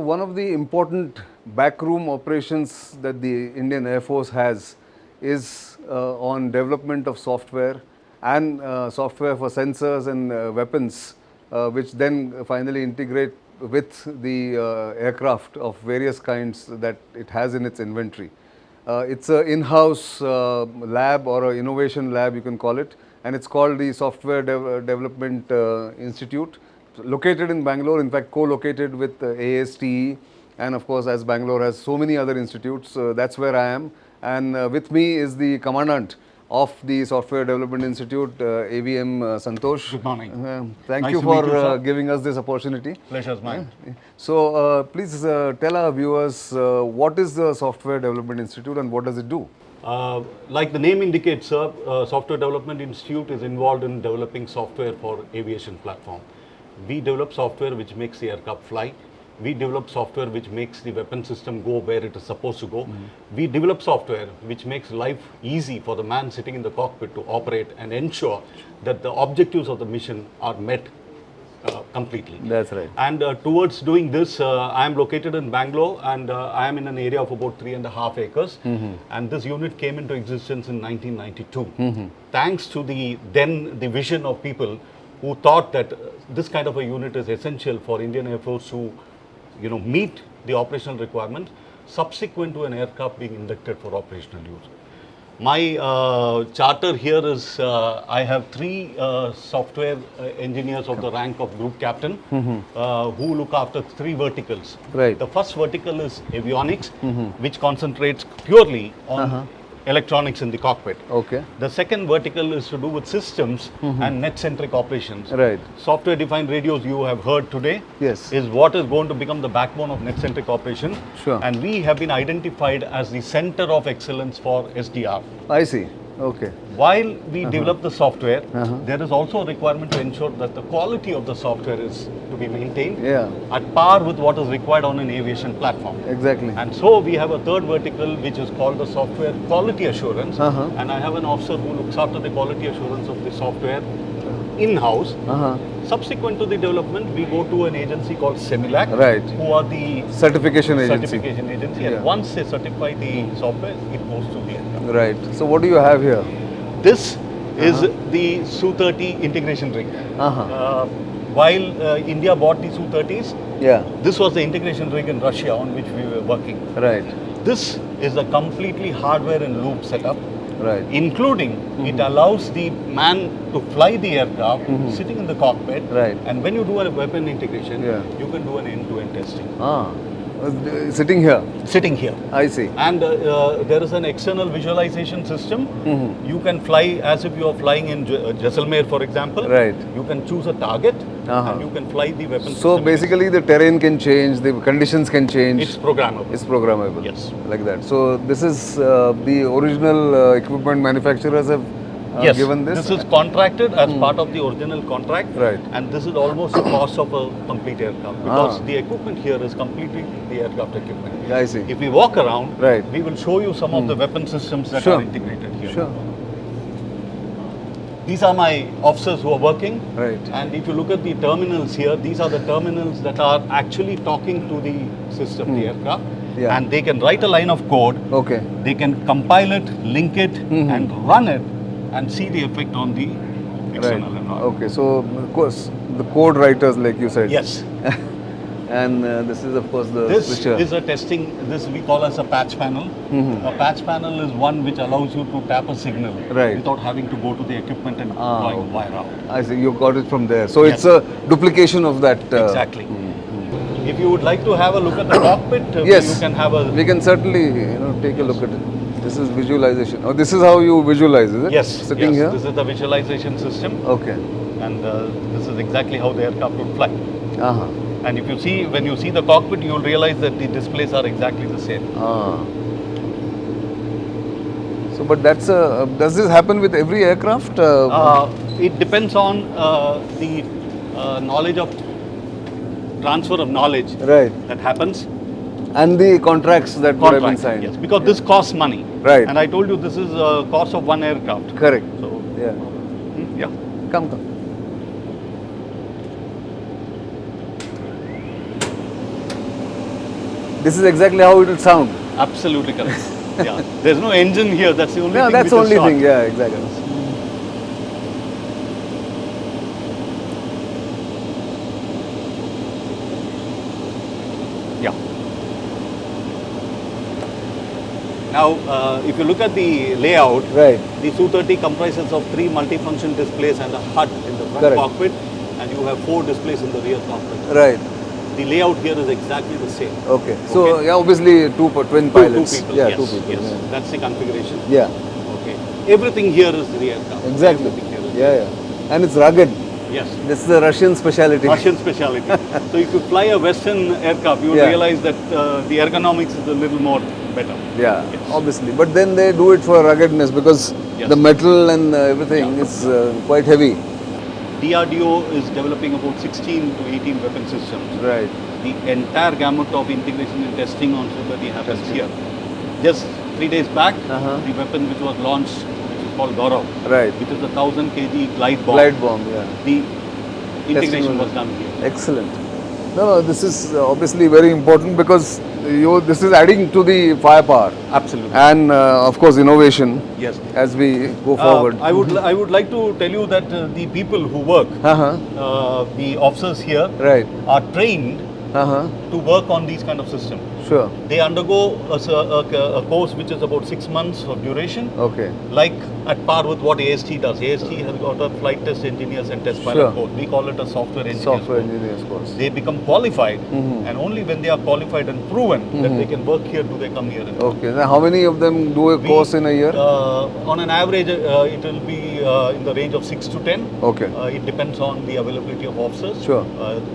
one of the important backroom operations that the Indian Air Force has is on development of software and software for sensors and weapons, which then finally integrate with the aircraft of various kinds that it has in its inventory. It's an in-house lab or an innovation lab, you can call it, and it's called the Software Development Institute, located in Bangalore, in fact co-located with ASTE, and of course as Bangalore has so many other institutes, that's where I am. And with me is the Commandant of the Software Development Institute, AVM Santosh. Good morning. Thank Nice you to meet you, for sir. giving us this opportunity. Pleasure's mine. So please tell our viewers what is the Software Development Institute and what does it do? Like the name indicates, sir, Software Development Institute is involved in developing software for aviation platform. We develop software which makes the aircraft fly. We develop software which makes the weapon system go where it is supposed to go. We develop software which makes life easy for the man sitting in the cockpit to operate and ensure that the objectives of the mission are met completely. That's right. And towards doing this, I am located in Bangalore, and I am in an area of about 3.5 acres. And this unit came into existence in 1992. Thanks to the vision of people who thought that this kind of a unit is essential for Indian Air Force to meet the operational requirements subsequent to an aircraft being inducted for operational use. My charter here is I have 3 software engineers of the rank of group captain who look after 3 verticals. Right. The first vertical is avionics, which concentrates purely on electronics in the cockpit. Okay. The second vertical is to do with systems and net-centric operations. Right. Software-defined radios you have heard today Yes. is what is going to become the backbone of net-centric operation. Sure. And we have been identified as the center of excellence for SDR. I see. Okay. While we develop the software, there is also a requirement to ensure that the quality of the software is to be maintained Yeah. at par with what is required on an aviation platform. Exactly. And so we have a third vertical which is called the software quality assurance. And I have an officer who looks after the quality assurance of the software in-house. Subsequent to the development, we go to an agency called Semilac, Right. who are the Certification agency. certification agency. Yeah. And once they certify the software, it goes to the aircraft. Right. So what do you have here? This is the Su-30 integration rig. While India bought the Su-30s, Yeah. this was the integration rig in Russia on which we were working. Right. This is a completely hardware and loop setup, Right. including it allows the man to fly the aircraft sitting in the cockpit. Right. And when you do a weapon integration, Yeah. you can do an end-to-end testing. Sitting here. Sitting here. I see. And there is an external visualization system. You can fly as if you are flying in Jaisalmer, for example. Right. You can choose a target and you can fly the weapon So system. basically the terrain can change, the conditions can change. It's programmable. It's programmable. Yes. Like that. So this is the original equipment manufacturers have Yes, given this. is contracted as part of the original contract. Right. And this is almost the cost of a complete aircraft because the equipment here is completely the aircraft equipment. I see. If we walk around, Right. we will show you some of the weapon systems that Sure. are integrated here. Sure. These are my officers who are working. Right. And if you look at the terminals here, these are the terminals that are actually talking to the system, the aircraft. Yeah. And they can write a line of code. Okay. They can compile it, link it, and run it, and see the effect on the external Right. environment. Okay. So of course the code writers, like you said. Yes. And this is of course the This switcher. is a testing, this we call as a patch panel. A patch panel is one which allows you to tap a signal Right. without having to go to the equipment and drawing a wire out. I see. You got it from there. So Yes. it's a duplication of that. Exactly. If you would like to have a look at the cockpit, Yes. you can have a... We can certainly take a look at it. This is visualization. Oh, this is how you visualize, is it? Yes, Sitting yes, here? this is the visualization system, Okay. and this is exactly how the aircraft would fly. Uh-huh. And if you see, when you see the cockpit, you will realize that the displays are exactly the same. So, but that's does this happen with every aircraft? It depends on the knowledge of transfer of knowledge Right. that happens. And the contracts that would have been signed. Yes, because this costs money. Right. And I told you this is a cost of one aircraft. Correct. So, Yeah. yeah. Come. This is exactly how it will sound. Absolutely correct. Yeah. There's no engine here. That's the only Yeah, thing. that's the which is only short. thing. Yeah, exactly. Yeah. Now, if you look at the layout, Right. the Su-30 comprises of 3 multifunction displays and a HUD in the front Correct. cockpit, and you have 4 displays in the rear cockpit. Right. The layout here is exactly the same. Okay. So yeah, obviously twin pilots. Two people. Yeah, Yes, two people. yes. Yeah. That's the configuration. Yeah. Okay. Everything here is the aircraft. Exactly. Everything here is Yeah, yeah. And it's rugged. Yes. This is the Russian speciality. Russian speciality. So if you fly a Western aircraft, you will Yeah. realize that the ergonomics is a little more better. Yeah, Yes. obviously. But then they do it for ruggedness because Yes. the metal and everything is quite heavy. DRDO is developing about 16 to 18 weapon systems. Right. The entire gamut of integration and testing on Su-30 happens here. Just 3 days back, the weapon which was launched, which is called Gaurav, Right. which is a 1000 kg glide bomb. Glide bomb, yeah. The integration Testing was done here. Excellent. No, this is obviously very important because this is adding to the firepower Absolutely. and of course innovation Yes. as we go forward. I would like to tell you that the people who work, the officers here, Right. are trained Uh-huh. to work on these kind of systems. Sure. They undergo a course which is about 6 months of duration, Okay. like at par with what ASTE does. ASTE has got a flight test engineers and test pilot Sure. course. We call it a software engineers Software course. engineers course. They become qualified, and only when they are qualified and proven that they can work here do they come here. And Okay. Now how many of them do a course in a year? On an average, it will be in the range of 6 to 10. Okay. It depends on the availability of officers. Sure.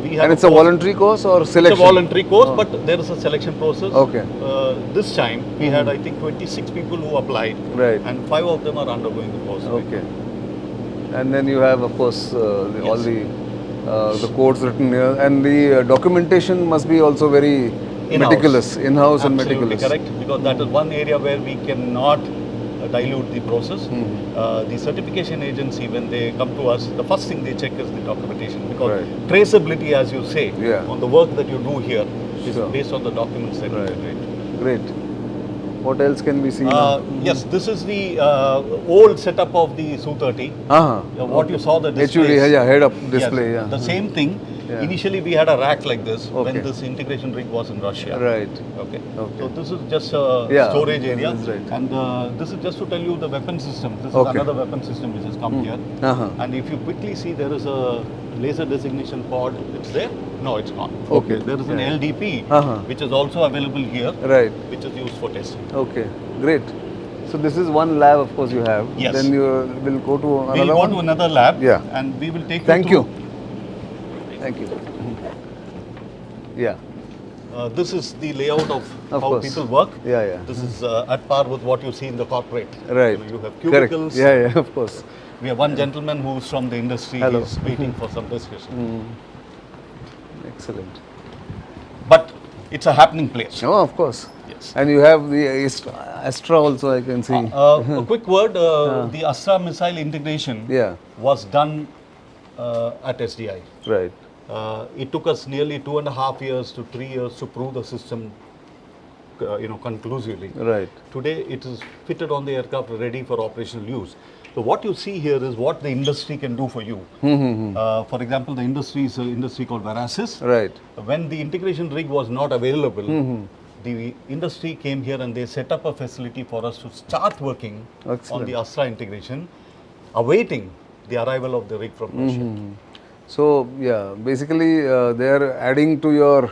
We have And it's a voluntary course or selection? It's a voluntary course, but there is a selection process. Okay. This time we had, I think, 26 people who applied, Right. and 5 of them are undergoing the course. Okay. And then you have, of course, all the codes written here, and the documentation must be also very In-house. meticulous, in-house and Absolutely meticulous. correct, because that is one area where we cannot dilute the process. The certification agency, when they come to us, the first thing they check is the documentation, because Right. traceability, as you say, Yeah. on the work that you do here is Sure. based on the documents that you Right. generate. Great. What else can we see now? Yes, this is the old setup of the Su-30. What you saw the displays. HUD, yeah, head-up display, Yes, yeah. the same thing. Yeah. Initially, we had a rack like this Okay. when this integration rig was in Russia. Right. Okay. Okay. So this is just a Yeah, storage this area, is right. and this is just to tell you the weapon system. This Okay. is another weapon system which has come here. And if you quickly see, there is a laser designation pod. It's there? No, it's gone. Okay. There is an Yeah. LDP which is also available here, Right. which is used for testing. Okay. Great. So this is one lab, of course, you have. Yes. Then you will go to another We'll go one. to another lab, Yeah. and we will take Thank you you. through. Thank you. Yeah. This is the layout of how course. people work. Yeah, yeah. This is at par with what you see in the corporate. Right. You have Correct. cubicles. Yeah, yeah, of course. We have one gentleman who's from the industry. Hello. He's waiting for some discussion. Excellent. But it's a happening place. Oh, of course. Yes. And you have the Astra also, I can see. A quick word, the Astra missile integration Yeah. was done at SDI. Right. It took us nearly 2.5 years to 3 years to prove the system conclusively. Right. Today it is fitted on the aircraft, ready for operational use. So what you see here is what the industry can do for you. For example, the industry is an industry called Verasis. Right. When the integration rig was not available, the industry came here and they set up a facility for us to start working Excellent. on the Astra integration, awaiting the arrival of the rig from Russia. So, yeah, basically they are adding to your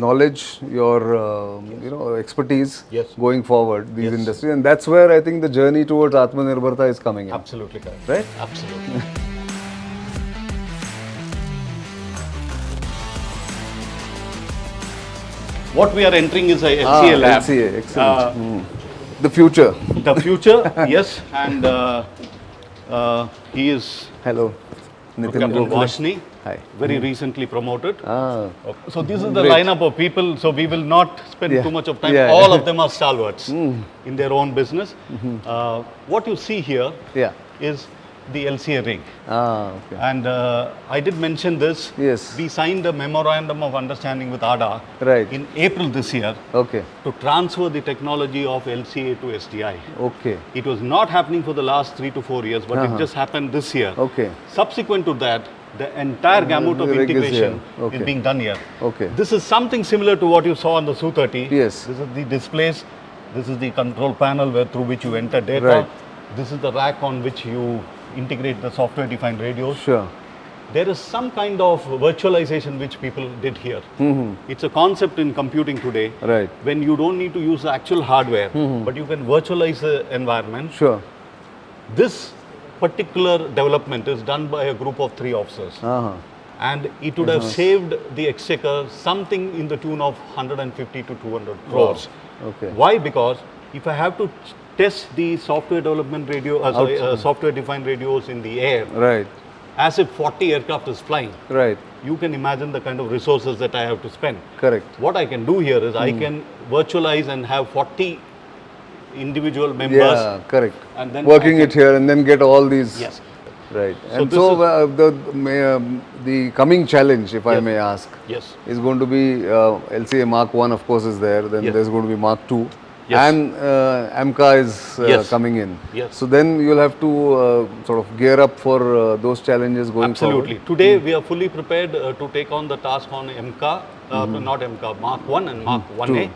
knowledge, your expertise Yes. going forward, these Yes. industries. And that's where I think the journey towards Atmanirbharta is coming in. Absolutely correct. Right? Absolutely. What we are entering is a LCA lab. LCA, excellent. The future. The future, yes, and he is Hello. Nitin Captain Gokhale. Vashni, Hi. very recently promoted. Ah, So this is the Great. lineup of people, so we will not spend Yeah. too much of time. Yeah. All of them are stalwarts in their own business. What you see here yeah. is the LCA rig. Okay. And I did mention this. Yes. We signed a memorandum of understanding with ADA Right. in April this year Okay. to transfer the technology of LCA to STI. Okay. It was not happening for the last 3 to 4 years, but it just happened this year. Okay. Subsequent to that, the entire gamut of the rig is integration here. Okay. is being done here. Okay. This is something similar to what you saw on the Su-30. Yes. This is the displays. This is the control panel through which you enter data. Right. This is the rack on which you integrate the software-defined radios. Sure. There is some kind of virtualization which people did here. It's a concept in computing today. Right. When you don't need to use the actual hardware, but you can virtualize the environment. Sure. This particular development is done by a group of 3 officers. And it would have saved the exchequer something in the tune of 150 to 200 crores. Okay. Why? Because if I have to test the software development radio, software-defined radios in the air, Right. as if 40 aircraft is flying, Right. you can imagine the kind of resources that I have to spend. Correct. What I can do here is I can virtualize and have 40 individual members. Yeah, correct. And then working it here and then get all these. Yes. Right. So And this so is- the coming challenge, if I Yes. may ask, Yes. is going to be LCA Mark 1, of course, is there. Then Yes. there's going to be Mark 2. Yes. And AMCA is Yes. coming in. Yes. So then you'll have to sort of gear up for those challenges going Absolutely. forward. Today we are fully prepared to take on the task on MCA, not MCA, Mark 1 and Mark 1A.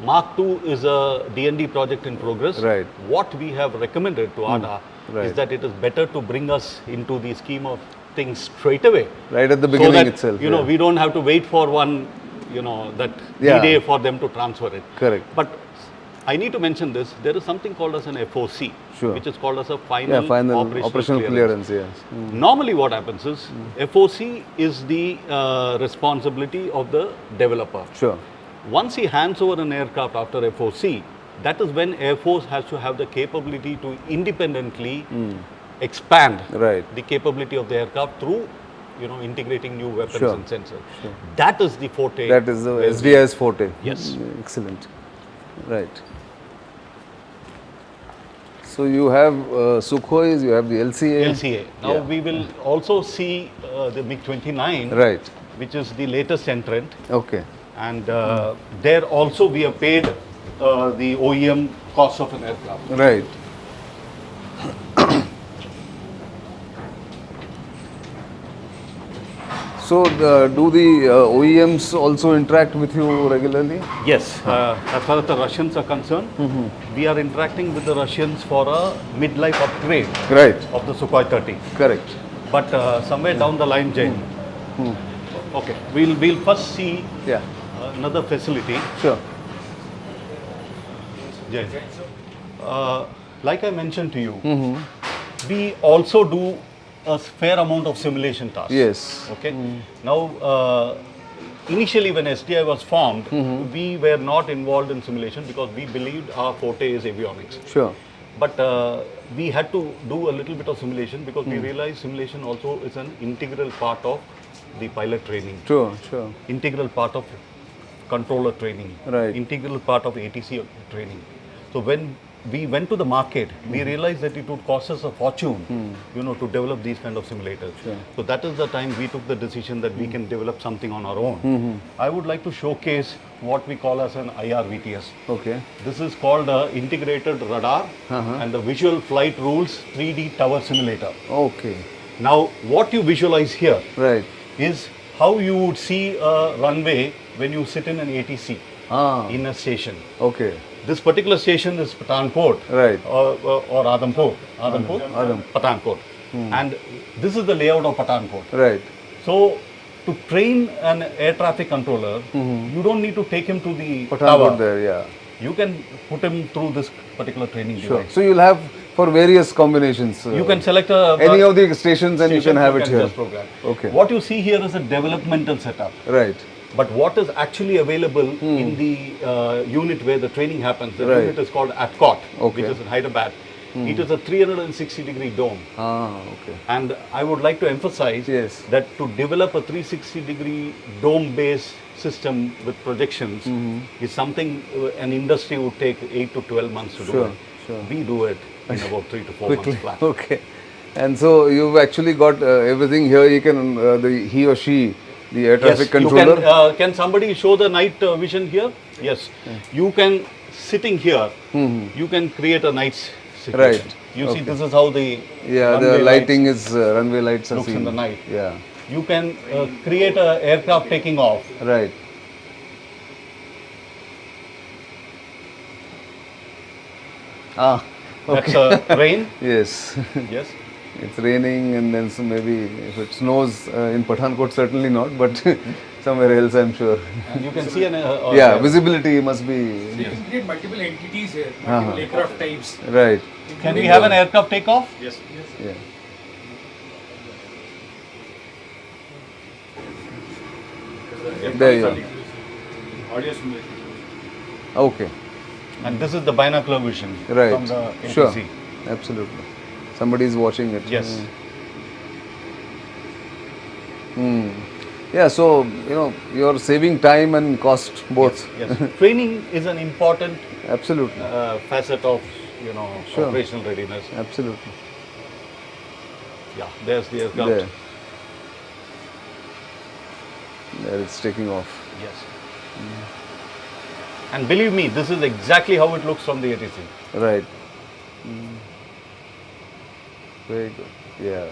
Mark 2 is a D&D project in progress. Right. What we have recommended to ADA is Right. that it is better to bring us into the scheme of things straight away. Right at the So beginning that, itself. you know, yeah. we don't have to wait for one, that Yeah. D-Day for them to transfer it. Correct. But I need to mention this, there is something called as an FOC, Sure. which is called as a final, Yeah, final operational clearance, yes. Normally what happens is, FOC is the responsibility of the developer. Sure. Once he hands over an aircraft after FOC, that is when Air Force has to have the capability to independently expand Right. the capability of the aircraft through, integrating new weapons Sure. and sensors. That is the forte. That is the where we- SDI's forte. Yes. Excellent. Right. So you have Sukhois, you have the LCA. LCA. Now Yeah. we will also see the MiG-29, Right. which is the latest entrant. Okay. And there also we have paid the OEM cost of an aircraft. Right. So do the OEMs also interact with you regularly? Yes, as far as the Russians are concerned, we are interacting with the Russians for a midlife upgrade Right. of the Sukhoi 30. Correct. But somewhere down the line, Jane, okay, we'll first see Yeah. another facility. Sure. Jane. Like I mentioned to you, we also do a fair amount of simulation tasks. Yes. Okay. Now, initially when SDI was formed, we were not involved in simulation because we believed our forte is avionics. Sure. But we had to do a little bit of simulation because we realized simulation also is an integral part of the pilot training, Sure. Sure. integral part of controller training, Right. integral part of ATC training. So when we went to the market, we realized that it would cost us a fortune, to develop these kind of simulators. Sure. So that is the time we took the decision that we can develop something on our own. I would like to showcase what we call as an IRVTS. Okay. This is called Integrated Radar and the Visual Flight Rules 3D Tower Simulator. Okay. Now, what you visualize here Right. is how you would see a runway when you sit in an ATC in a station. Okay. This particular station is Pathankot Right. or Adhampur. Pathankot. And this is the layout of Pathankot. Right. So, to train an air traffic controller, you don't need to take him to the tower. Pathankot there, yeah. You can put him through this particular training Sure. device. So you'll have for various combinations. You can select any of the stations and you can have it here. Just program. Okay. What you see here is a developmental setup. Right. But what is actually available in the unit where the training happens, the Right. unit is called ATCOT, Okay. which is in Hyderabad. It is a 360-degree dome. Okay. And I would like to emphasize Yes. that to develop a 360-degree dome-based system with projections is something an industry would take 8 to 12 months to do Sure, it. sure. We do it in about 3 to 4 months flat. Okay. And so you've actually got everything here. You can he or she, the air traffic controller. Can somebody show the night vision here? Yes. You can, sitting here, you can create a night situation. Right. You see, this is how the the lighting is runway lights are looks seen in the night. Yeah. You can create an aircraft taking off. Right. Ah. That's Okay. rain. Yes. Yes. It's raining, and then so maybe if it snows in Pathankot, certainly not, but somewhere else I'm sure. And you can see an Yeah, visibility must be. You can create multiple entities here, multiple aircraft types. Right. Can we have an aircraft takeoff? Yes. Yeah. There you are. Audio simulation. Okay. And this is the binocular vision Right. from the NTC. Sure. Absolutely. Somebody is watching it. Yes. Yeah, so, you're saving time and cost both. Yes. Training is an important Absolutely. facet of, Sure. operational readiness. Absolutely. Yeah, there's the aircraft. There. There it's taking off. Yes. And believe me, this is exactly how it looks from the ATC. Right. Very good. Yeah.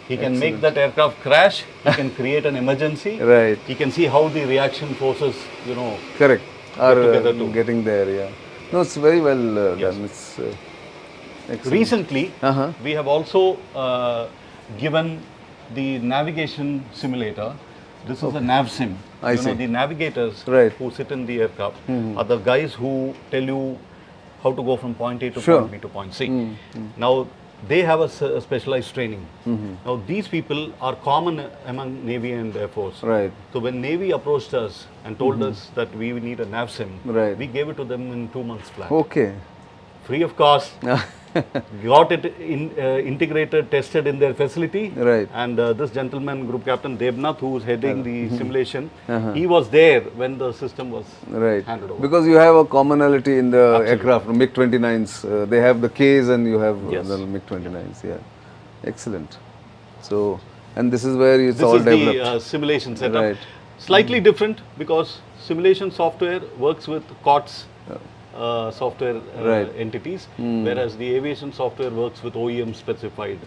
He can make that aircraft crash. He can create an emergency. Right. He can see how the reaction forces, Correct. Are together too. getting there, yeah. No, it's very well Yes. done. It's excellent. Recently, Uh-huh. we have also given the navigation simulator. This is a nav sim. I see. The navigators Right. who sit in the aircraft are the guys who tell you how to go from point A to Sure. point B to point C. Now, they have a specialized training. Now, these people are common among Navy and Air Force. Right. So, when Navy approached us and told us that we need a nav sim, Right. we gave it to them in 2 months flat. Okay. Free of cost. Got it integrated, tested in their facility. Right. And this gentleman, Group Captain Devnath, who is heading the simulation, he was there when the system was Right. handed over. Because you have a commonality in the aircraft, MiG-29s. They have the Ks and you have Yes. the MiG-29s. Yeah. Excellent. So, and this is where it's This all is developed. the simulation setup. Right. Slightly different because simulation software works with COTS software Right. entities, whereas the aviation software works with OEM specified.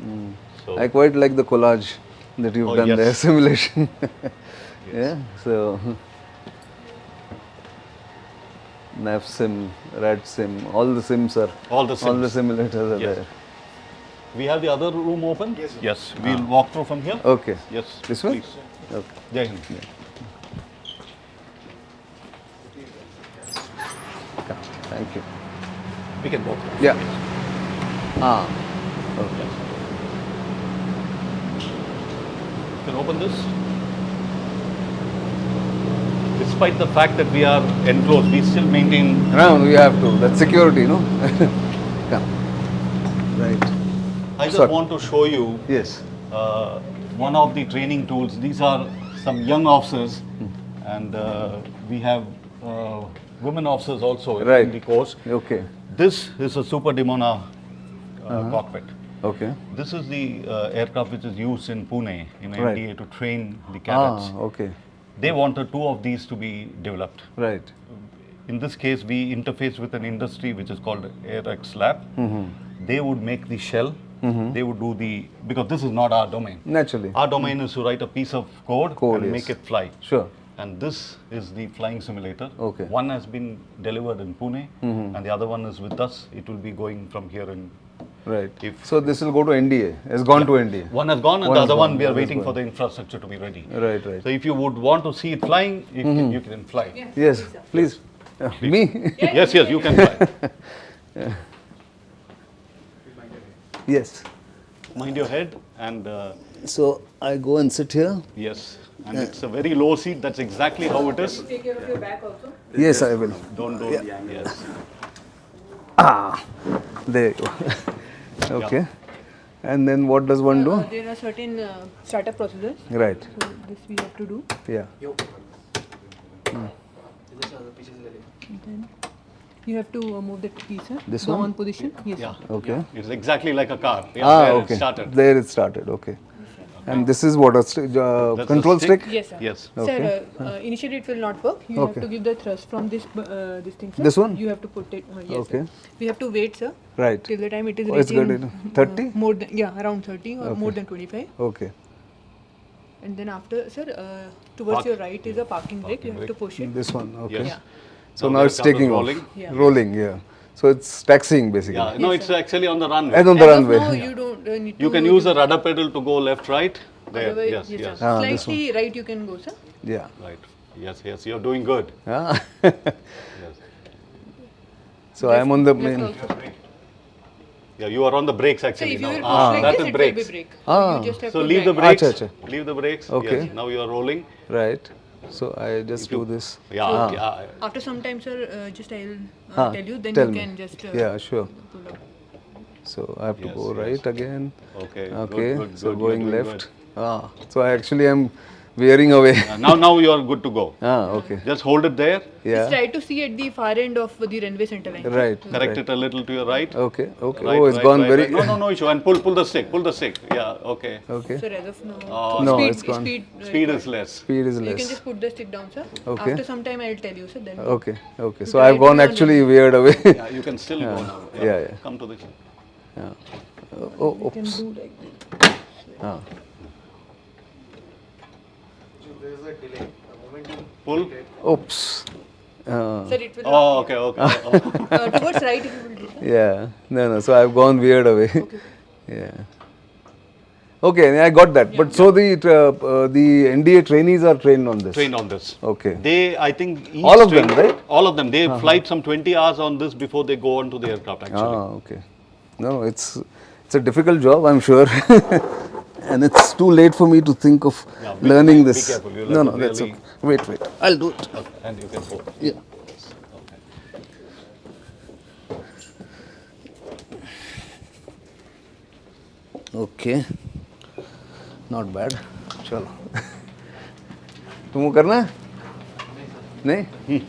So, I quite like the collage that you've Oh, done yes. there, simulation. Yeah, so nav sim, rad sim, all the sims are, all the all the sims. simulators are Yes. there. We have the other room open? Yes, sir. Yes. We'll walk through from here. Okay. Yes. This one? Please. Okay. Jai Hind. Thank you. We can walk. Yeah. Ah. Okay. You can open this. Despite the fact that we are enclosed, we still maintain. No, we have to. That's security, no? Come. Right. I just Sorry. want to show you Yes. one of the training tools. These are some young officers, and we have women officers also Right. in the course. Okay. This is a Super Dimona cockpit. Okay. This is the aircraft which is used in Pune in Right. NDA to train the cadets. Okay. They wanted 2 of these to be developed. Right. In this case, we interface with an industry which is called AirX Lab. They would make the shell. They would do because this is not our domain. Naturally. Our domain is to write a piece of code, Code, and yes. make it fly. Sure. And this is the flying simulator. Okay. One has been delivered in Pune, and the other one is with us. It will be going from here in. Right. If- So this will go to NDA. Has gone to NDA. One has gone, and One the has other gone, one we are the other is waiting for going. the infrastructure to be ready. Right. Right. So if you would want to see it flying, you can fly. Yes. Please. Me. Yes, you can fly. Yes. Mind your head, and So I go and sit here. yes, and it's a very low seat. That's exactly how it is. Take care of your back also. Yes, I will. Don't do yes. There you go. Okay. And then what does one do? There are certain startup procedures. Right. So this we have to do. Yeah. Then You have to move the key, sir. This the one? on position. Yes. Yeah. Sir. Okay. Yeah. It's exactly like a car. Yeah, Ah, there okay. it started. There it started. Okay. And this is what a That's control the stick? stick. Yes, sir. Yes. Okay. Sir, initially it will not work. You Okay. have to give the thrust from this thing, sir. This one? You have to put it. Yes, Okay. sir. We have to wait, sir, Right. till the time it is Oh, it's reaching. good. 30? More than around 30 or more than 25. Okay. And then after, sir, towards Park. your right is a parking brake. You have to push it. This one. Okay. Yes. Yeah. So Now now there it's comes the taking rolling. off. Yeah. Rolling. Yeah. So it's taxiing basically. Yeah, no, Yes, it's sir. actually on the runway. And on the As runway. of now, you don't need to. You can use the rudder pedal to go left, right. There, Otherwise, yes, yes, yes. sir. Ah, this Slightly right you can go, sir. Yeah. Right. Yes, yes, you're doing good. Ah. Yes. So I'm on the Left main. also. Yeah, you are on the brakes So actually if you now. will push like that this, is it brakes. will be brake. Ah. You just have So to leave the drag. brakes. Acha, acha. Leave the brakes. Okay. Yes. Now you are rolling. Right. So I just do this. Yeah. Yeah. After some time, sir, just I'll Ah, tell you. Then tell you me. can just. Yeah, sure. pull up. So I have to Yes, go yes. right again. Okay. Okay. Good, good, So good. You're going doing left. Ah. So I actually am veering away. good. Now you are good to go. Ah. Okay. Just hold it there. Just Yeah. try to see at the far end of the runway center line. Right. Correct right. it a little to your right. Okay. Okay. Right, Oh, it's right, gone right, very. right. No issue. And pull the stick. Pull the stick. Yeah. Okay. Okay. Sir, as of now, Oh, No, speed, it's gone. Speed is less. Speed is You can less. just put the stick down, sir. Okay. After some time, I'll tell you, sir. Then. Okay. Okay. So Try I've to gone be on actually the- veered away. Yeah, you can still go now. Yeah, yeah. Come to the. Yeah. Oh. You can Oops. do like this. Ah. Pull. Oops. Sir, it will. Oh, okay, okay. Oh. Towards right, if you will do, sir. Yeah. No. So I've gone weird away. Okay. Yeah. Okay, I got that. But so the NDA trainees are trained on this. Trained on this. Okay. They, I think, each All of them, right? All of them. They flight some 20 hours on this before they go on to the aircraft. Actually. Ah, okay. No, it's a difficult job, I'm sure. And it's too late for me to think of Yeah, learning be this. careful, you'll No, have to that's really- okay. Wait. I'll do it. Okay. And you can hold. Yeah. Okay. Not bad. चलो. तुमको करना है? नहीं?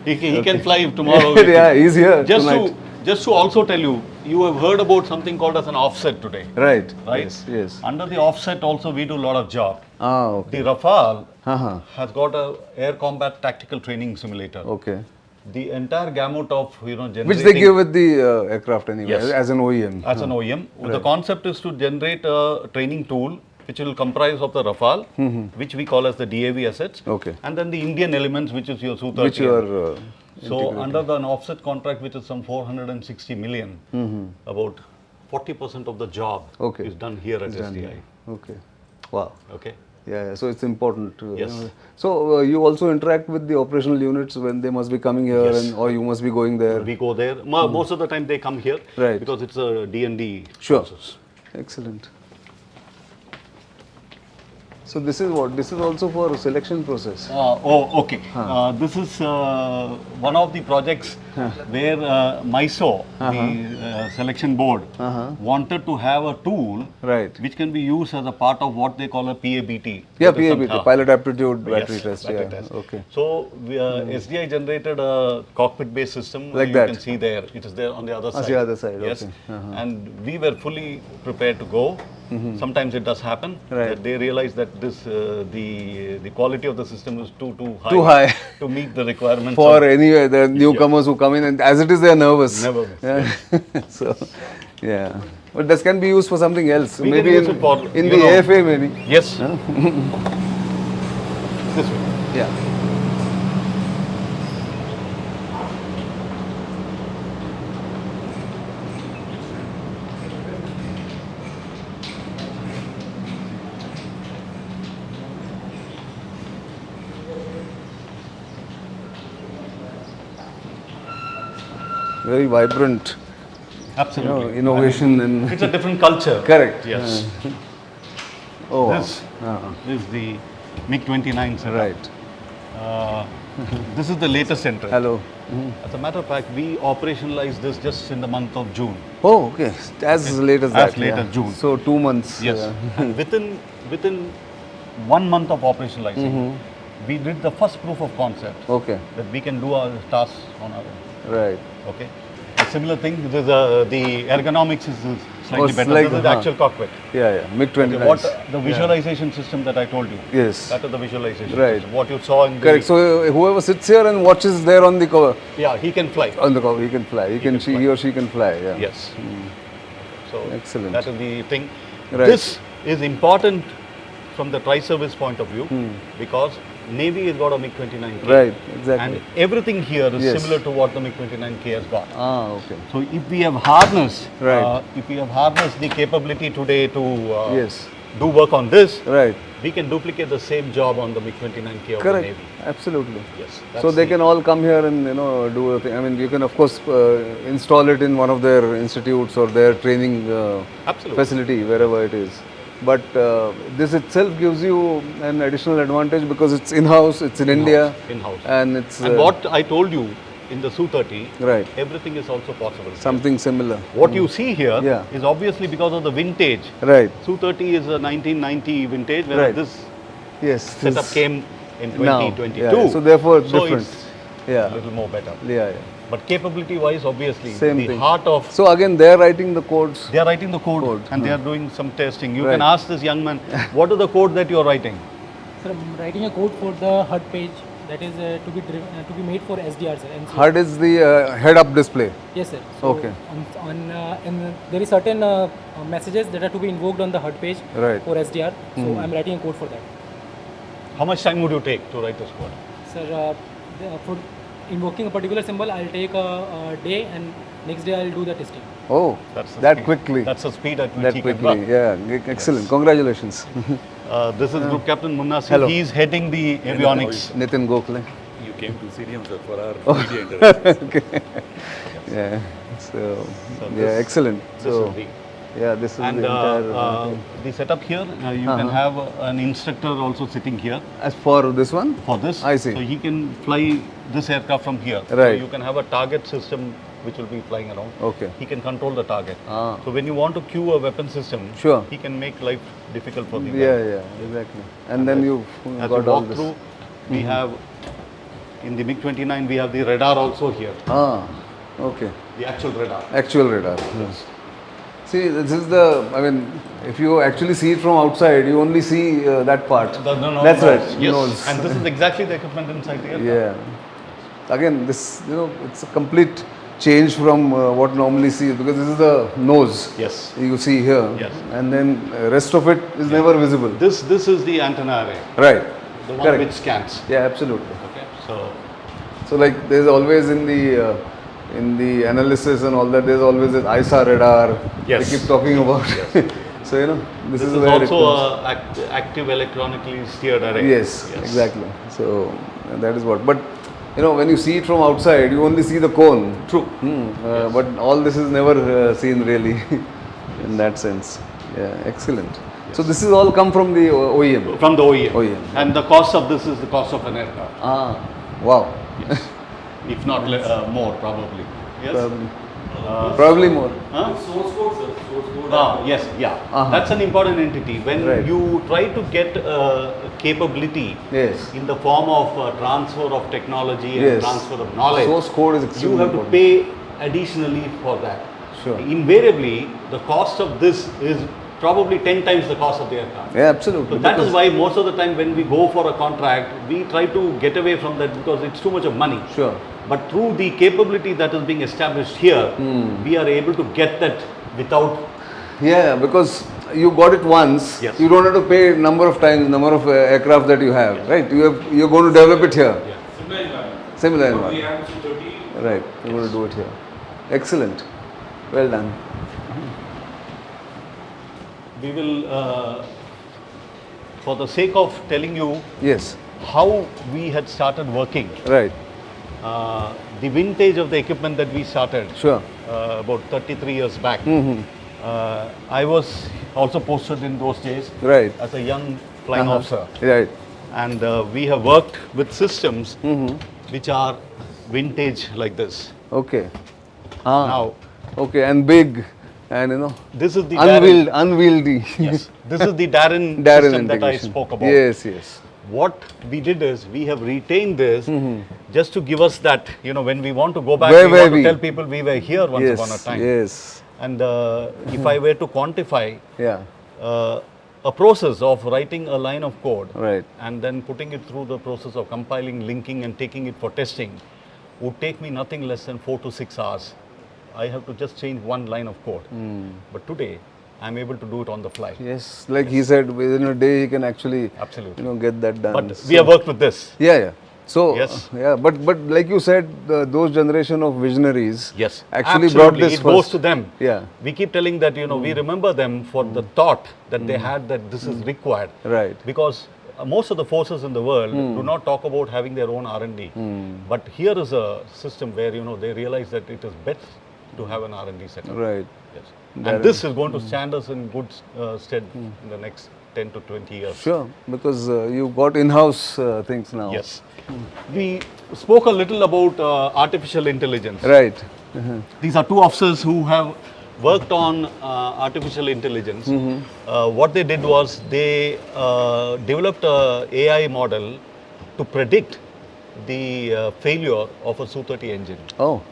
He can fly tomorrow. with Yeah, you. he's here Just tonight. just to also tell you, you have heard about something called as an offset today, Right. right? Yes. Yes. Under the offset also we do a lot of job. Ah, okay. The Rafale Uh-huh. has got a air combat tactical training simulator. Okay. The entire gamut of generating Which they give with the aircraft anyway, Yes. as an OEM. as an OEM. The concept is to generate a training tool which will comprise of the Rafale, which we call as the DAV assets, Okay. and then the Indian elements, which is your Su-30. Which you are. So under an offset contract, which is some 460 million, about 40% of the job Okay. is done here at done SDI. Okay. Wow. Okay. Yeah, so it's important. Yes. So you also interact with the operational units when they must be coming here, Yes. and or you must be going there. We go there. Most of the time they come here Right. because it's a D&D Sure. process. Excellent. So this is what? This is also for selection process. Okay. This is one of the projects where MISO, the selection board, wanted to have a tool Right. which can be used as a part of what they call a PABT. Yeah, That is some- PABT, pilot aptitude battery Yes, test. battery Yeah. test. Okay. So SDI generated a cockpit-based system. Like you that. can see there. It is there on the other side. the other side, Yes. okay. And we were fully prepared to go. Sometimes it does happen Right. that they realize that this the quality of the system is too high. Too high. To meet the requirements. For of- anyway, the newcomers who come in, and as it is, they are nervous. Never miss, Yeah. So, yeah. But this can be used for something else. We can maybe use it for, in you the know- AFA, maybe. Yes. This way. Yeah. Very vibrant, Absolutely. innovation and It's a different culture. correct. Yes. Oh, wow. This is the MiG-29 setup. Right. This is the latest entry. Hello. As a matter of fact, we operationalized this just in the month of June. Oh, okay. As late as that. As late as June. So 2 months. Yes. And within 1 month of operationalizing, we did the first proof of concept Okay. that we can do our tasks on our own. Right. Okay. A similar thing, this is, the ergonomics is slightly better. slightly, This is the actual cockpit. Yeah. MiG-29. Okay, what the visualization system that I told you. Yes. That is the visualization Right. system. What you saw in Correct. So whoever sits here and watches there on the cover, yeah, he can fly. on the cover, he can fly. He or she can fly. Yeah. Yes. So Excellent. that is the thing. Right. This is important from the tri-service point of view because Navy has got a MiG-29K. Right. Exactly. And everything here is Yes. similar to what the MiG-29K has got. Okay. So if we have harnessed, Right. the capability today to Yes. do work on this, Right. we can duplicate the same job on the MiG-29K of the Correct. Navy. Absolutely. Yes. So they can all come here and do a thing. I mean, you can of course install it in one of their institutes or their training Absolutely. facility wherever it is. But this itself gives you an additional advantage because it's in-house, it's in India, In-house. and it's And what I told you in the Su-30, right, everything is also possible. something similar. What you see here is Yeah. obviously because of the vintage. Right. Su-30 is a 1990 vintage, whereas Right. this Yes. setup this- came in now. 2022. Yeah, so therefore So different. it's Yeah. a little more better. Yeah. But capability-wise, obviously, Same the thing. heart of So again, they're writing the codes. they are writing the code, and they are doing some testing. You can ask this young man, what is the code that you are writing? Sir, I'm writing a code for the HUD page that is to be made for SDR, sir. NC. HUD is the head-up display. Yes, sir. So Okay. and there is certain messages that are to be invoked on the HUD page Right. for SDR. So I'm writing a code for that. How much time would you take to write this code? Sir, for invoking a particular symbol, I'll take a day, and next day I'll do the testing. Oh, That's the that speed. quickly. That's the speed at which That he can quickly. run. Yeah, excellent. Congratulations. This is Group Captain Munna Singh. Hello. He is heading the avionics. Nitin Gokhale. You came to CDM, sir, for our media interaction. Yeah. So, So yeah, this- excellent. This So, is the yeah, this is and the entire thing. the setup here, you can have an instructor also sitting here As for this one? for this. I see. So he can fly this aircraft from here. Right. So you can have a target system which will be flying around. Okay. He can control the target. Ah. So when you want to queue a weapon system, Sure. he can make life difficult for the Yeah, exactly. And then you As got we all walk this. through, we have in the MiG-29 we have the radar also here, Okay. the actual radar. Actual radar. Yes. See, this is the, I mean, if you actually see it from outside, you only see that part. That's nose. right. Yes. Nose. And this is exactly the equipment inside the aircraft. Yeah. Again, this, it's a complete change from what normally see because this is the nose. Yes. You see here. Yes. And then rest of it is never visible. This is the antenna array, Right. the one Correct. which scans. Yeah, absolutely. Okay. So So like there's always in the analysis and all that, there's always this ISA radar. Yes. They keep talking about. So this this is is where also it a active electronically steered array. comes. Yes, exactly. So that is what. But when you see it from outside, you only see the cone. True. But all this is never seen really in that sense. Yeah, excellent. So this is all come from the OEM. From the OEM. OEM. And the cost of this is the cost of an aircraft. Wow. Yes. If not more, probably. Yes. Probably more. Huh? Source code, sir. Source code. Yes, yeah. That's an important entity. When Right. you try to get capability Yes. in the form of transfer of technology and Yes. transfer of knowledge, Source code is you extremely have to important. pay additionally for that. Sure. Invariably, the cost of this is probably 10 times the cost of the aircraft. Yeah, absolutely. So that is Because- why most of the time when we go for a contract, we try to get away from that because it's too much of money. Sure. But through the capability that is being established here, we are able to get that without. Yeah, because you got it once. Yes. You don't have to pay number of times, number of aircraft that you have, right? You're going to develop it here. Similar environment. Similar What we environment. have Su-30. Right. You're going to do it here. Excellent. Well done. We will, for the sake of telling you Yes. how we had started working, Right. the vintage of the equipment that we started Sure. about 33 years back. I was also posted in those days Right. as a young flying officer, Right. and we have worked with systems which are vintage like this. Okay. Now, Okay. And big, and this is the unwieldy. Yes, this is the Darren, Darren system that I integration. spoke about. Yes. Yes. What we did is we have retained this just to give us that, you know, when we want to go back, Where we were want to we? tell people we were here once Yes, upon a time. yes. And if I were to quantify Yeah, a process of writing a line of code right. and then putting it through the process of compiling, linking and taking it for testing would take me nothing less than 4 to 6 hours. I have to just change one line of code. But today, I'm able to do it on the fly. Yes, like he said, within a day he can actually, Absolutely. you know, get that done. But we have worked with this. Yeah, yeah. So, Yes. yeah, but like you said, those generation of visionaries Yes, actually absolutely. brought this It goes first. to them. Yeah, We keep telling that, you know, we remember them for the thought that they had that this is required. right. Because most of the forces in the world do not talk about having their own R&D. But here is a system where, you know, they realize that it is best to have an R&D setup. Right. Yes. That And this is going to stand us in good stead in the next 10 to 20 years. Sure, because you've got in-house things now. Yes. We spoke a little about artificial intelligence. Right. These are two officers who have worked on artificial intelligence. What they did was they developed a AI model to predict the failure of a Su-30 engine. Oh.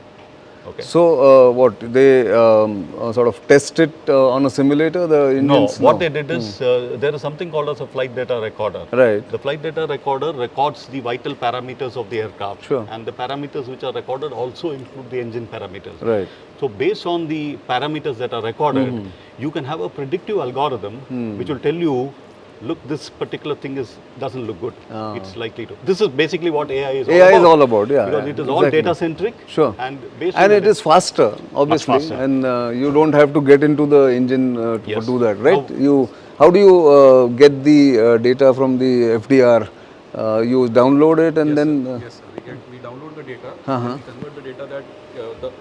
Okay. So, what, they sort of test it on a simulator, the engines? No, what they did is there is something called as a flight data recorder. Right. The flight data recorder records the vital parameters of the aircraft. Sure. And the parameters which are recorded also include the engine parameters. Right. So based on the parameters that are recorded, you can have a predictive algorithm which will tell you, look, this particular thing doesn't look good. It's likely to. This is basically what AI is all about. AI is all about, yeah. Because yeah, it is all exactly. data centric. Sure. And based on And the it is faster, obviously, faster. and you don't have to get into the engine to Yes. do that, right? How- How do you get the data from the FDR? You download it and then Yes, sir. We download the data and we convert the data that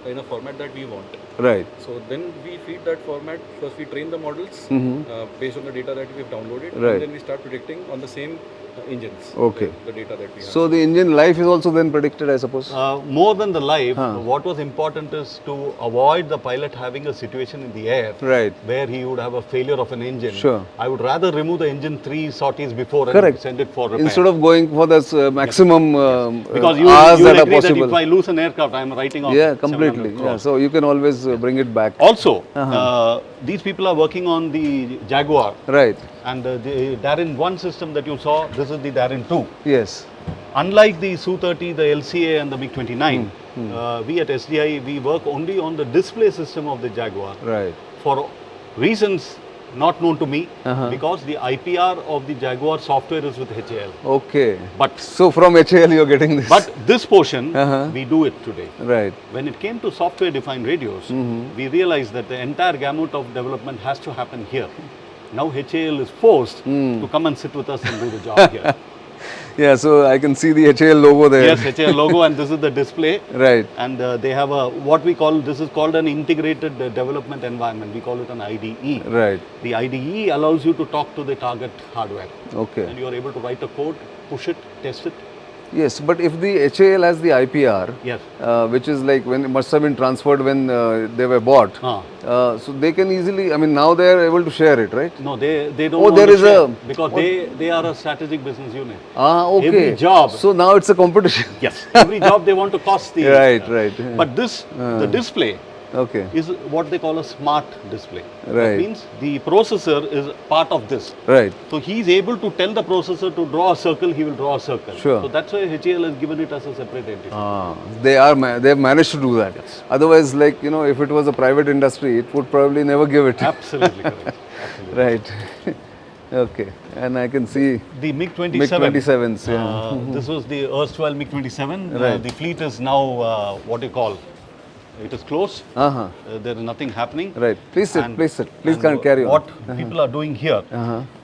in a format that we want. right, So then we feed that format. First, we train the models based on the data that we've downloaded, Right. and then we start predicting on the same engines. Okay. The data that we have. so the engine life is also then predicted, I suppose. more than the life, what was important is to avoid the pilot having a situation in the air Right. where he would have a failure of an engine. Sure. I would rather remove the engine 3 sorties before Correct. and send it for repair. Instead of going for this maximum because hours you that will are agree that possible. if I lose an aircraft, I am writing off Yeah, 700 completely. Yeah, crores. so you can always bring it back. Also, these people are working on the Jaguar. Right. And the Darren 1 system that you saw, this is the Darren 2. Yes. Unlike the Su-30, the LCA and the MiG-29, we at SDI, we work only on the display system of the Jaguar. Right. For reasons not known to me, because the IPR of the Jaguar software is with HAL. Okay. But So from HAL you are getting this. But this portion, we do it today. Right. When it came to software-defined radios, we realized that the entire gamut of development has to happen here. Now HAL is forced to come and sit with us and do the job here. Yeah, so I can see the HAL logo there. Yes, HAL logo, and this is the display. Right. And they have a what we call, this is called an integrated development environment. We call it an IDE. Right. The IDE allows you to talk to the target hardware, Okay. and you are able to write a code, push it, test it. Yes, but if the HAL has the IPR, Yes. which is like when it must have been transferred when they were bought, so they can easily, I mean, now they are able to share it, right? No, they don't. Oh, want there to is share a- because they are a strategic business unit. Ah, okay. Every job. So now it's a competition. Yes. Every job they want to cost the. Right, right. But this, the display Okay. is what they call a smart display. That Right. means the processor is part of this. Right. So he is able to tell the processor to draw a circle, he will draw a circle. Sure. So that's why HAL has given it as a separate entity. They have managed to do that. Otherwise, like, you know, if it was a private industry, it would probably never give it. Absolutely correct. Absolutely. Right. Okay. And I can see The MiG-27. MiG-27s, yeah. This was the erstwhile MiG-27. Right. The fleet is now what you call, it is closed. There is nothing happening. Right. Please sit, And- please sit. Please and carry on. What people are doing here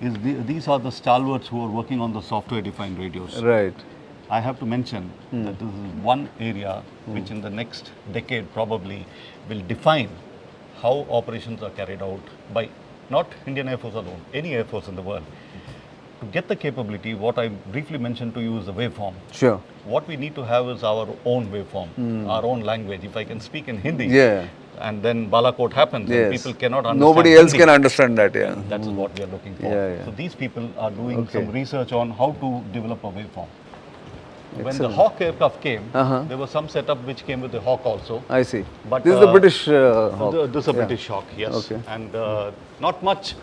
is these are the stalwarts who are working on the software-defined radios. Right. I have to mention that this is one area which in the next decade probably will define how operations are carried out by not Indian Air Force alone, any Air Force in the world. to get the capability, what I briefly mentioned to you is the waveform. Sure. What we need to have is our own waveform, our own language. If I can speak in Hindi, Yeah. and then Balakot happens, and Yes. people cannot understand. Nobody else Hindi. can understand that. Yeah. That's what we are looking for. Yeah, yeah. So these people are doing Okay. some research on how to develop a waveform. When the Excellent. Hawk aircraft came, Uh-huh. there was some setup which came with the Hawk also. I see. But, This is the uh, British Hawk. This is a Yeah. British Hawk, yes. Okay. And not much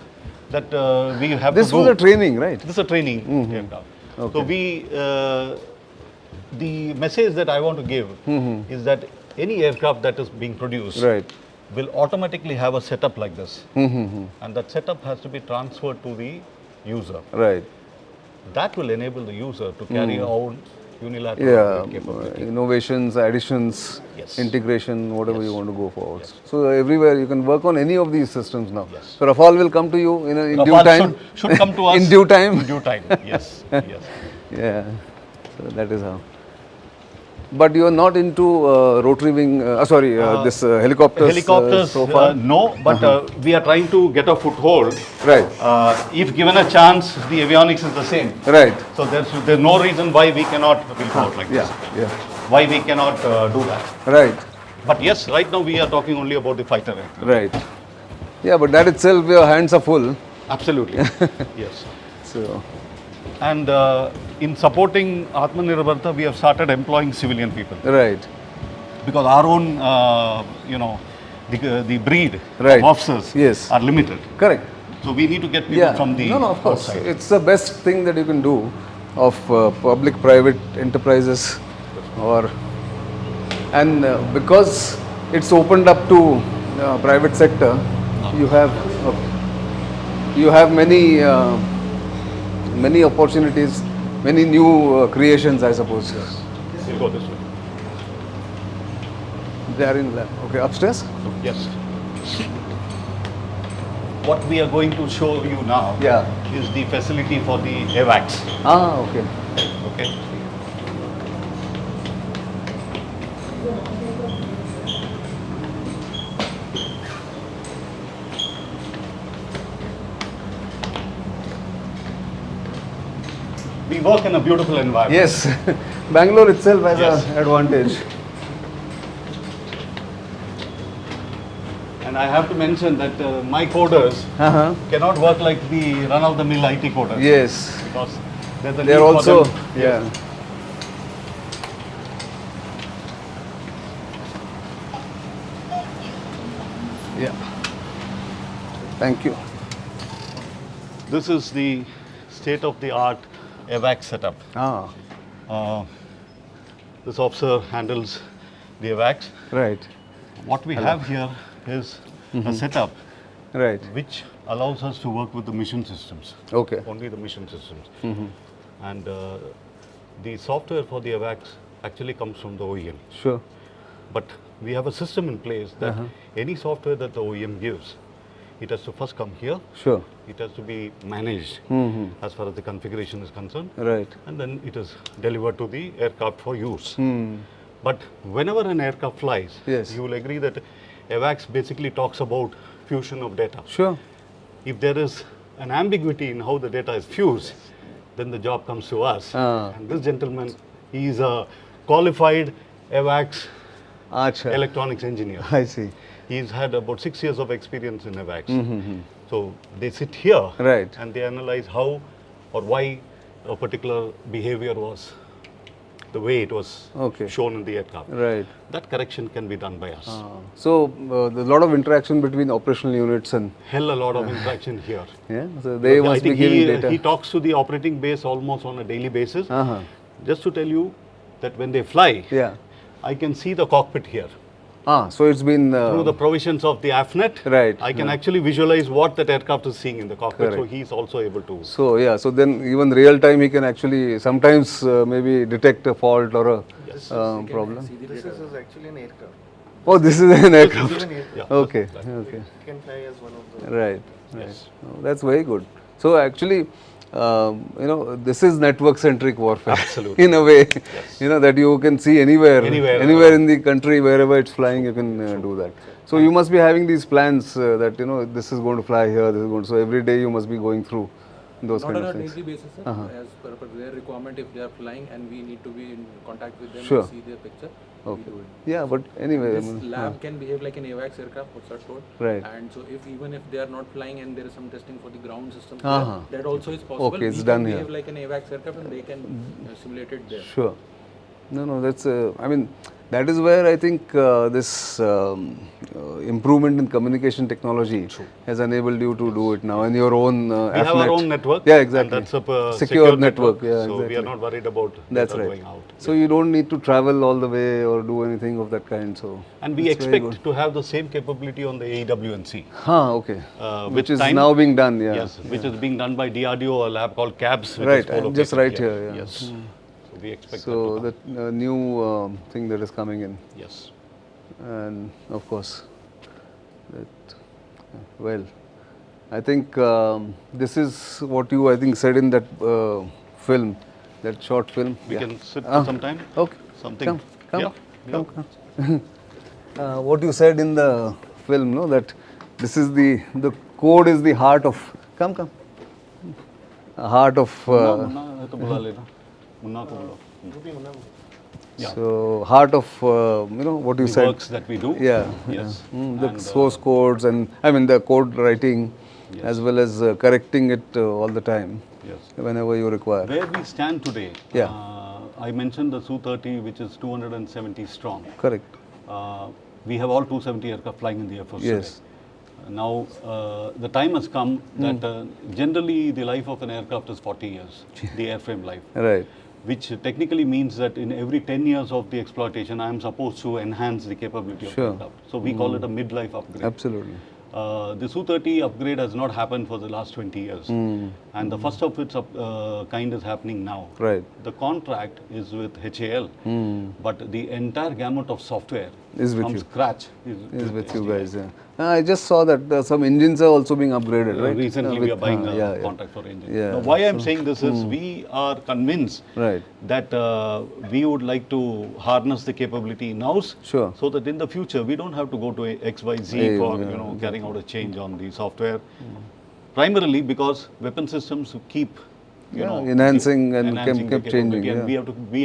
that we have This to do. was a training, right? This is a training aircraft. Okay. So the message that I want to give is that any aircraft that is being produced Right. will automatically have a setup like this. And that setup has to be transferred to the user. Right. That will enable the user to carry out unilateral Yeah. capability. Innovations, additions, Yes. integration, whatever Yes. you want to go forward. Yes. So everywhere you can work on any of these systems now. Yes. So Rafale will come to you in due Rafale time. should come to us in due time. In due time, yes, yes. Yeah. So that is how. But you are not into rotary wing, this helicopters, Helicopters, so far? no, but we are trying to get a foothold. Right, If given a chance, the avionics is the same. right. So there's no reason why we cannot build out like Yeah, this. yeah. Why we cannot do that. Right, But yes, right now we are talking only about the fighter aircraft. right. Yeah, but that itself, your hands are full. Absolutely. Yes. So, And in supporting Atmanirbharta, we have started employing civilian people. right, Because our own, the breed Right. of officers Yes. are limited. correct. So we need to get people Yeah, from the no, of course. outside. It's the best thing that you can do of public-private enterprises, and because it's opened up to private sector, you have many opportunities, many new creations, I suppose. We'll go this way. They are in lab. Okay, upstairs. Yes. What we are going to show you now Yeah. is the facility for the Awacs. Ah, okay. Okay. We work in a beautiful environment. Yes, Bangalore itself has Yes. an advantage. And I have to mention that my coders Uh-huh. cannot work like the run-of-the-mill IT coders. Yes, Because there's a they are need for also, them. yeah. Yeah. Thank you. This is the state-of-the-art AWACS setup. Ah, This officer handles the AWACS. right, What we have here is a setup right. which allows us to work with the mission systems, Okay. only the mission systems. And the software for the AWACS actually comes from the OEM. Sure. But we have a system in place that any software that the OEM gives, it has to first come here, Sure. it has to be managed as far as the configuration is concerned, Right. and then it is delivered to the aircraft for use. But whenever an aircraft flies, Yes. you will agree that AWACS basically talks about fusion of data. Sure. If there is an ambiguity in how the data is fused, then the job comes to us. Ah. And this gentleman, he is a qualified AWACS Acha. electronics engineer. I see. He's had about 6 years of experience in AWACS. So they sit here Right. and they analyze how or why a particular behavior was the way it was Okay. shown in the aircraft. Right. That correction can be done by us. So there's a lot of interaction between operational units and Hell, a lot of interaction here. yeah. So they I must be think giving data. he talks to the operating base almost on a daily basis. Uh-huh. Just to tell you that when they fly, Yeah. I can see the cockpit here. So it's been Through the provisions of the AFNet, Right. I can actually visualize what that aircraft is seeing in the cockpit. So Correct. he's also able to. So yeah, so then even real time he can actually sometimes maybe detect a fault or a problem. This is actually an aircraft. Oh, this is an aircraft. Yeah. Okay, okay, You can fly as one of the. right, right. Oh, that's very good. So actually, this is network-centric warfare. Absolutely. In a way, that you can see anywhere Anywhere, in the country, wherever it's flying, you can do that. So you must be having these plans that this is going to fly here, this is going to. So every day you must be going through. those Not kind on of a things? daily basis, sir. As per their requirement, if they are flying and we need to be in contact with them Sure. and see their picture, Okay. we do it. Yeah, but anyway, I This mean, lab can behave like an Awacs aircraft, what's that called? Right. And so if even if they are not flying and there is some testing for the ground systems Uh-huh. there, that also is possible. Okay, it's we done can here. behave like an Awacs aircraft and they can simulate it there. sure. No, that's, I mean, that is where I think this improvement in communication technology has enabled you to do it now in your own We have our own network. Yeah, exactly. And that's a secure network. Yeah, so exactly. we are not worried about That's data right. going out. So you don't need to travel all the way or do anything of that kind. So And we it's very expect to have the same capability on the AWNC. Okay. With Which is time- now being done. Yeah. Yes, which is being done by DRDO, a lab called CABS. Which Right, is co-located just right here, yeah. Yes. So we expect So that to the new thing that is coming in, come. Yes. and of course, that, well, I think this is what you I think said in that film, that short film. We Yeah. can sit for some time. Okay. Something. Come. Yeah. What you said in the film, no, that this is the code is the heart of heart of Munna है तो बुला लेना. मुन्ना को बुलाओ. Yeah. so heart of what you The said. works that we do. Yeah. Yes. The And, source codes and I mean the code writing Yes. as well as correcting it all the time Yes. whenever you require. Where we stand today, Yeah. I mentioned the Su-30, which is 270 strong. Correct. We have all 270 aircraft flying in the Air Force Yes. today. Now, the time has come that generally the life of an aircraft is 40 years, the airframe life, Right. which technically means that in every 10 years of the exploitation, I am supposed to enhance the capability of the Sure. aircraft. So we call it a midlife upgrade. Absolutely. The Su-30 upgrade has not happened for the last 20 years. And the first of its kind is happening now. Right. The contract is with HAL, but the entire gamut of software Is with from you. scratch Is with you SDI. guys. Yeah. I just saw that some engines are also being upgraded, right? Recently, we are buying a yeah, yeah. contract for engine. Yeah. Now, why I'm saying this is we are convinced Right. that we would like to harness the capability in-house, Sure. so that in the future we don't have to go to XYZ Yeah, for yeah, carrying out a change on the software. Primarily because weapon systems keep enhancing and enhancing the keep changing. capability, and Yeah. we have to be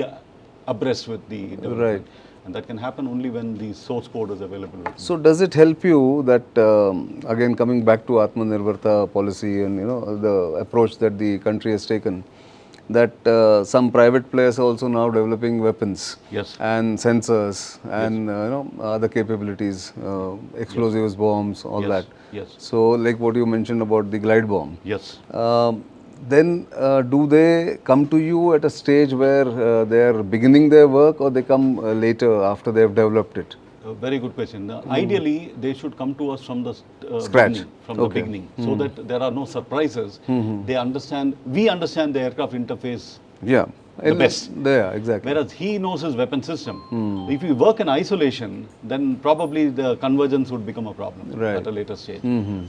abreast with the development. Right. And that can happen only when the source code is available. With So does it help you that again coming back to Atmanirbharta policy and the approach that the country has taken, that some private players are also now developing weapons Yes. and sensors and other capabilities, explosives, bombs, all Yes. that. Yes. So like what you mentioned about the glide bomb. Yes. Then do they come to you at a stage where they are beginning their work, or they come later after they have developed it? A very good question. Ideally, they should come to us from the Scratch. beginning, from Okay. the beginning, so that there are no surprises. They understand. We understand the aircraft interface. Yeah. The best. Yeah, exactly. Whereas he knows his weapon system. If we work in isolation, then probably the convergence would become a problem Right. at a later stage.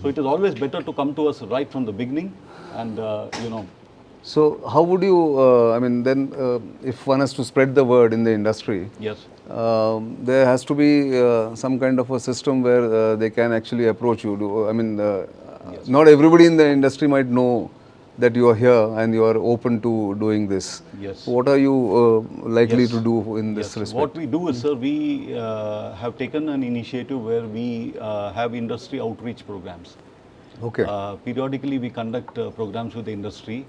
So it is always better to come to us right from the beginning, and So how would you, I mean, then if one has to spread the word in the industry, yes. there has to be some kind of a system where they can actually approach you. I mean, not everybody in the industry might know that you are here and you are open to doing this. Yes. What are you likely Yes. to do in this Yes. respect? What we do is, sir, we have taken an initiative where we have industry outreach programs. Okay. Periodically, we conduct programs with the industry.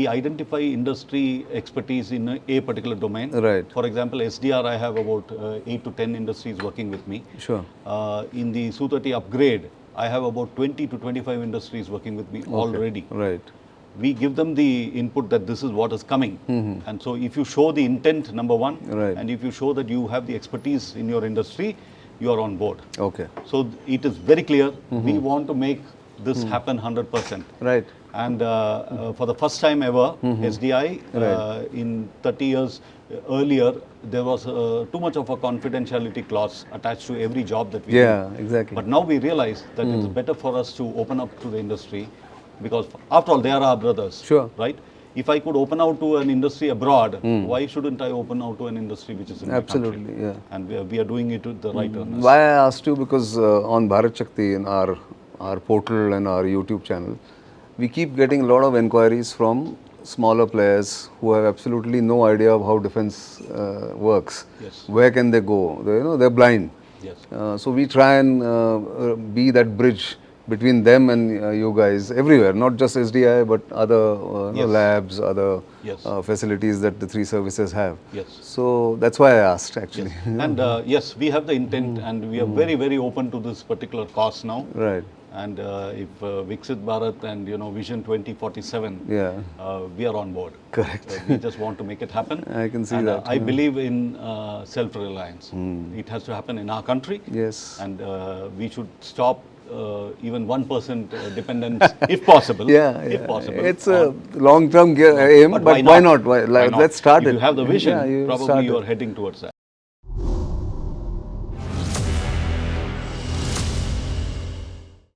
We identify industry expertise in a particular domain. Right. For example, SDR, I have about 8 to 10 industries working with me. Sure. In the Su-30 upgrade, I have about 20 to 25 industries working with me already. Right. We give them the input that this is what is coming. And so if you show the intent, number one, Right. and if you show that you have the expertise in your industry, you are on board. Okay. So it is very clear, we want to make this happen 100%. Right. And for the first time ever, SDI, in 30 years earlier, there was too much of a confidentiality clause attached to every job that we Yeah, do. exactly. But now we realize that it's better for us to open up to the industry, because after all, they are our brothers. Sure. Right? If I could open out to an industry abroad, why shouldn't I open out to an industry which is in my country? Absolutely, yeah. And we are doing it with the right earnest. Why I asked you, because on Bharat Shakti, in our portal and our YouTube channel, we keep getting a lot of inquiries from smaller players who have absolutely no idea of how defense works. Yes. Where can they go? They're blind. Yes. So we try and be that bridge between them and you guys everywhere, not just SDI but other Yes. labs, other Yes. facilities that the three services have. Yes. So that's why I asked actually. And yes, we have the intent, and we are very, very open to this particular cause now. Right. And if Viksit Bharat and Vision 2047, Yeah. we are on board. Correct. We just want to make it happen. I can see And, that, I yeah. believe in self-reliance. It has to happen in our country. Yes. And we should stop even 1% dependence, if possible. Yeah, if possible. It's a long-term aim, but why not? Why not? Let's start If it. you have the vision, Yeah, you probably start you it. are heading towards that.